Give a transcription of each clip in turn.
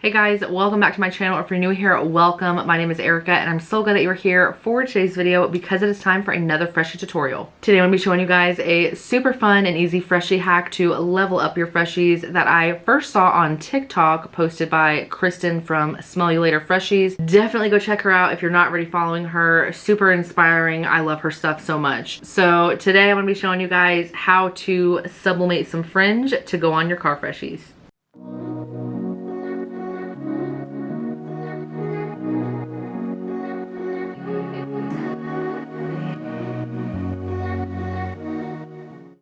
Hey guys, welcome back to my channel. If you're new here, welcome. My name is Erica and I'm so glad that you're here for today's video because it is time for another Freshie tutorial. Today I'm going to be showing you guys a super fun and easy Freshie hack to level up your Freshies that I first saw on TikTok posted by Kristen from Smell You Later Freshies. Definitely go check her out if you're not already following her. Super inspiring. I love her stuff so much. So today I'm going to be showing you guys how to sublimate some fringe to go on your car Freshies.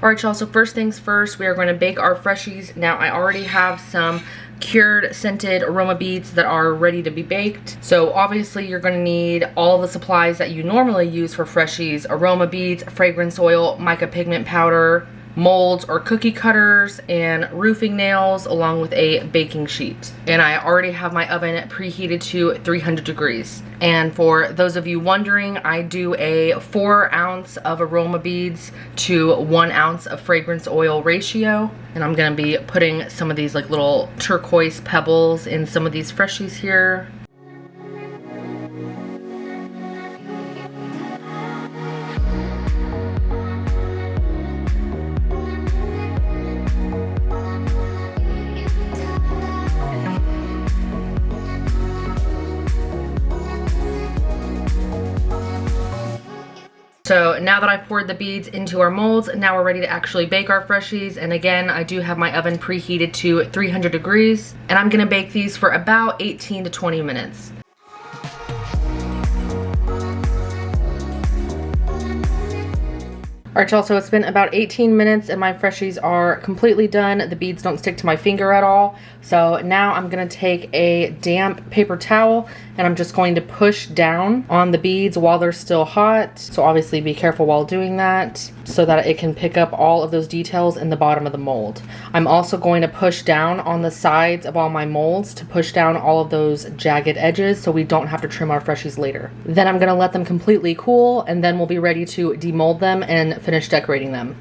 Alright y'all, so first things first, we are going to bake our Freshies. Now I already have some cured scented aroma beads that are ready to be baked. So obviously you're going to need all the supplies that you normally use for Freshies: aroma beads, fragrance oil, mica pigment powder, molds or cookie cutters, and roofing nails, along with a baking sheet. And I already have my oven preheated to 300 degrees. And for those of you wondering, I do a 4 ounce of aroma beads to 1 ounce of fragrance oil ratio. And I'm gonna be putting some of these like little turquoise pebbles in some of these Freshies here. So now that I've poured the beads into our molds, now we're ready to actually bake our Freshies. And again, I do have my oven preheated to 300 degrees. And I'm gonna bake these for about 18 to 20 minutes. Alright y'all, so it's been about 18 minutes and my Freshies are completely done. The beads don't stick to my finger at all. So now I'm going to take a damp paper towel and I'm just going to push down on the beads while they're still hot. So obviously be careful while doing that so that it can pick up all of those details in the bottom of the mold. I'm also going to push down on the sides of all my molds to push down all of those jagged edges so we don't have to trim our Freshies later. Then I'm going to let them completely cool and then we'll be ready to demold them and finish decorating them.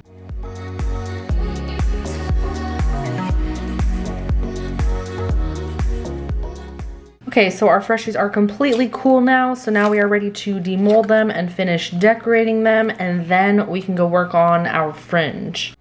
Okay, so our Freshies are completely cool now, so now we are ready to demold them and finish decorating them, and then we can go work on our fringe.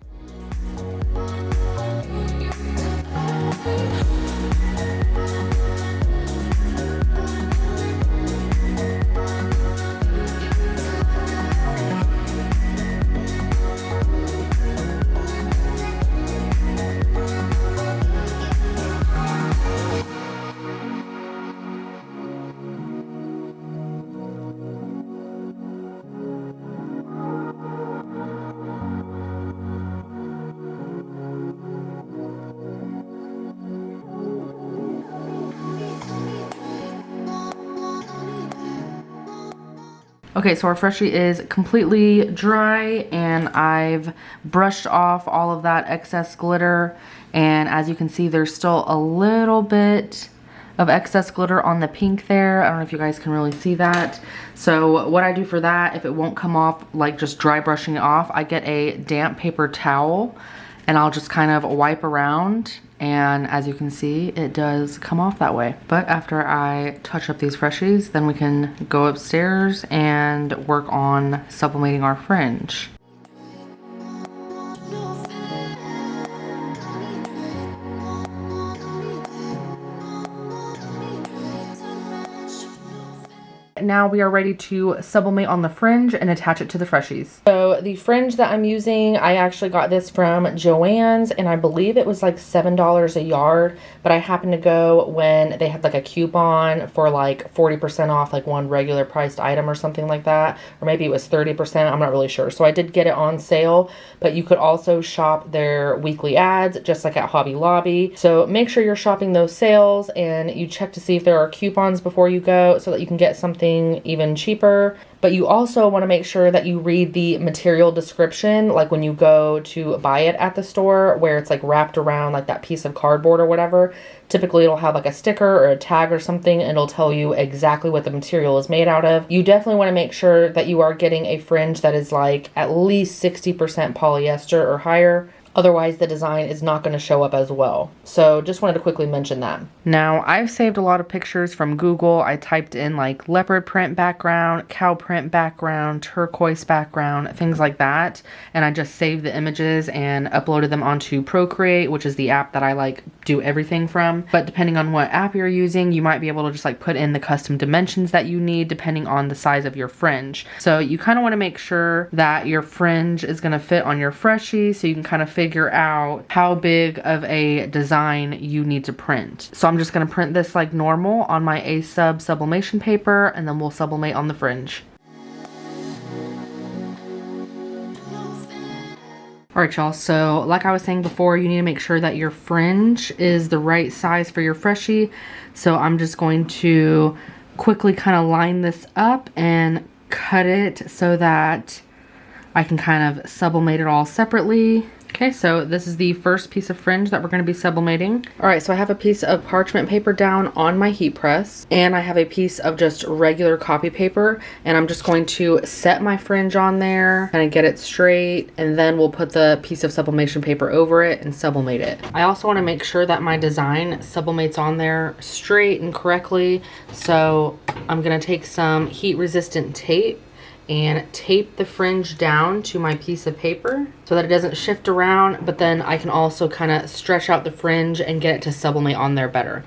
Okay, so our Freshie is completely dry and I've brushed off all of that excess glitter, and as you can see there's still a little bit of excess glitter on the pink there. I don't know if you guys can really see that. So what I do for that, if it won't come off like just dry brushing it off, I get a damp paper towel and I'll just kind of wipe around, and as you can see it does come off that way. But after I touch up these Freshies, then we can go upstairs and work on sublimating our fringe. Now we are ready to sublimate on the fringe and attach it to the Freshies. So the fringe that I'm using, I actually got this from Joann's and I believe it was like $7 a yard, but I happened to go when they had like a coupon for like 40% off like one regular priced item or something like that, or maybe it was 30%, I'm not really sure. So I did get it on sale, but you could also shop their weekly ads just like at Hobby Lobby. So make sure you're shopping those sales and you check to see if there are coupons before you go so that you can get something even cheaper. But you also want to make sure that you read the material description, like when you go to buy it at the store, where it's like wrapped around like that piece of cardboard or whatever. Typically it'll have like a sticker or a tag or something, and it'll tell you exactly what the material is made out of. You definitely want to make sure that you are getting a fringe that is like at least 60% polyester or higher. Otherwise, the design is not going to show up as well. So just wanted to quickly mention that. Now, I've saved a lot of pictures from Google. I typed in like leopard print background, cow print background, turquoise background, things like that. And I just saved the images and uploaded them onto Procreate, which is the app that I like do everything from. But depending on what app you're using, you might be able to just like put in the custom dimensions that you need depending on the size of your fringe. So you kind of want to make sure that your fringe is going to fit on your freshie, so you can kind of figure out how big of a design you need to print. So I'm just going to print this like normal on my A-Sub sublimation paper, and then we'll sublimate on the fringe. Alright y'all, so like I was saying before, you need to make sure that your fringe is the right size for your freshie. So I'm just going to quickly kind of line this up and cut it so that I can kind of sublimate it all separately. Okay, so this is the first piece of fringe that we're going to be sublimating. All right, so I have a piece of parchment paper down on my heat press, and I have a piece of just regular copy paper, and I'm just going to set my fringe on there, kind of get it straight, and then we'll put the piece of sublimation paper over it and sublimate it. I also want to make sure that my design sublimates on there straight and correctly, so I'm going to take some heat resistant tape and tape the fringe down to my piece of paper so that it doesn't shift around, but then I can also kind of stretch out the fringe and get it to sublimate on there better.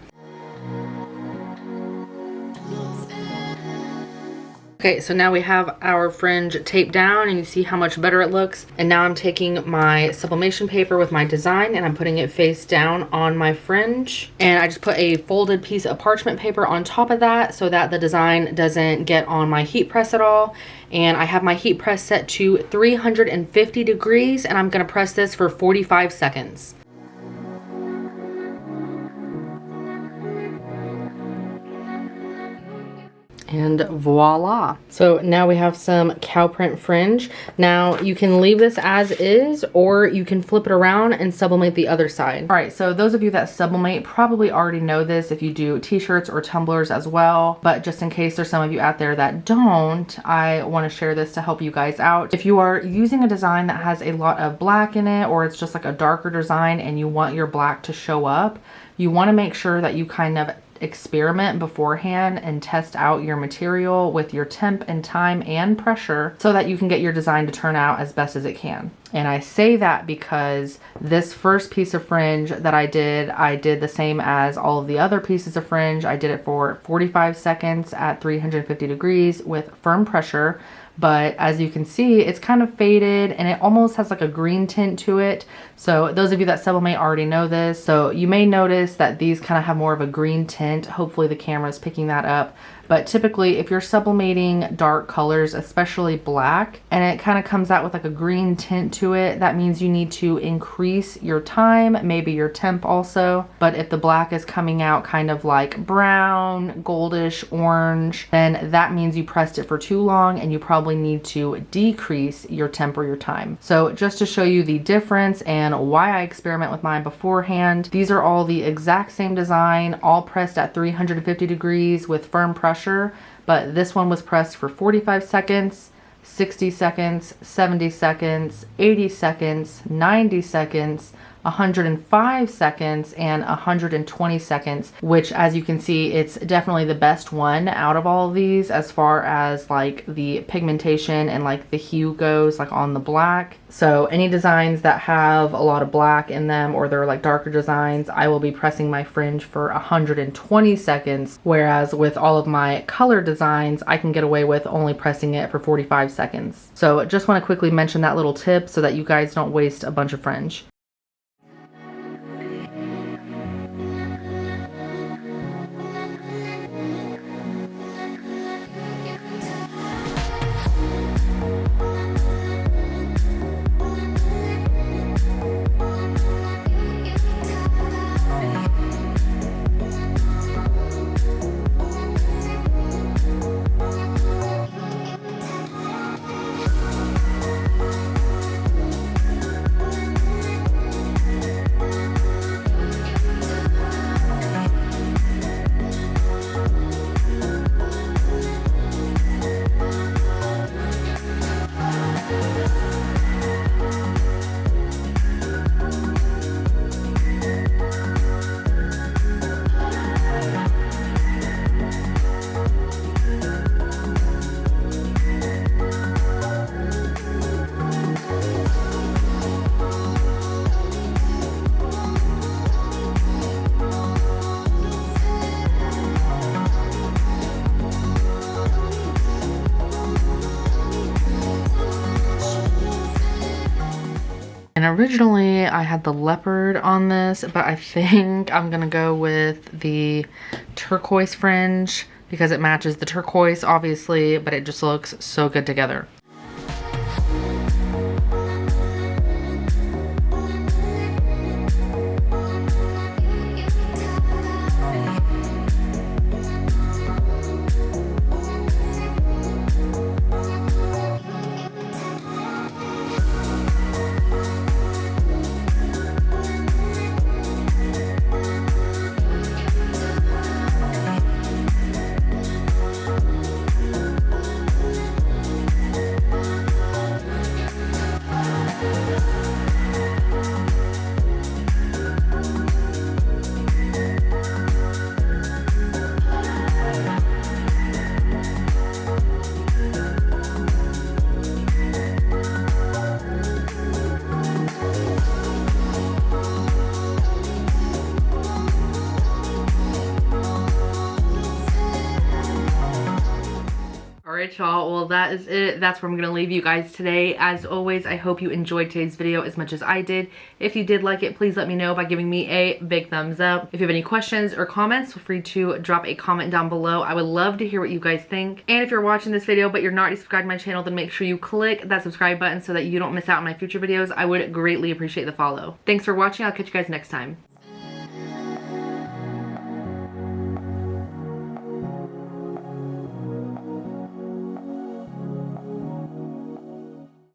Okay, so now we have our fringe taped down and you see how much better it looks. And now I'm taking my sublimation paper with my design and I'm putting it face down on my fringe. And I just put a folded piece of parchment paper on top of that so that the design doesn't get on my heat press at all. And I have my heat press set to 350 degrees and I'm gonna press this for 45 seconds. And voila. So now we have some cow print fringe. Now you can leave this as is, or you can flip it around and sublimate the other side. All right, so those of you that sublimate probably already know this if you do t-shirts or tumblers as well, but just in case there's some of you out there that don't, I want to share this to help you guys out. If you are using a design that has a lot of black in it, or it's just like a darker design and you want your black to show up, you want to make sure that you kind of experiment beforehand and test out your material with your temp and time and pressure so that you can get your design to turn out as best as it can. And I say that because this first piece of fringe that I did the same as all of the other pieces of fringe. I did it for 45 seconds at 350 degrees with firm pressure. But as you can see, it's kind of faded and it almost has like a green tint to it. So those of you that sublimate already know this. So you may notice that these kind of have more of a green tint. Hopefully the camera is picking that up. But typically if you're sublimating dark colors, especially black, and it kind of comes out with like a green tint to it, that means you need to increase your time, maybe your temp also. But if the black is coming out kind of like brown, goldish, orange, then that means you pressed it for too long and you probably need to decrease your temp or your time. So just to show you the difference and why I experiment with mine beforehand, these are all the exact same design, all pressed at 350 degrees with firm pressure. But this one was pressed for 45 seconds, 60 seconds, 70 seconds, 80 seconds, 90 seconds, 105 seconds, and 120 seconds, which as you can see, it's definitely the best one out of all of these as far as like the pigmentation and like the hue goes, like on the black. So any designs that have a lot of black in them or they're like darker designs, I will be pressing my fringe for 120 seconds, whereas with all of my color designs, I can get away with only pressing it for 45 seconds. So just want to quickly mention that little tip so that you guys don't waste a bunch of fringe. And originally I had the leopard on this, but I think I'm gonna go with the turquoise fringe because it matches the turquoise, obviously, but it just looks so good together. Alright y'all, well that is it. That's where I'm going to leave you guys today. As always, I hope you enjoyed today's video as much as I did. If you did like it, please let me know by giving me a big thumbs up. If you have any questions or comments, feel free to drop a comment down below. I would love to hear what you guys think. And if you're watching this video but you're not already subscribed to my channel, then make sure you click that subscribe button so that you don't miss out on my future videos. I would greatly appreciate the follow. Thanks for watching. I'll catch you guys next time.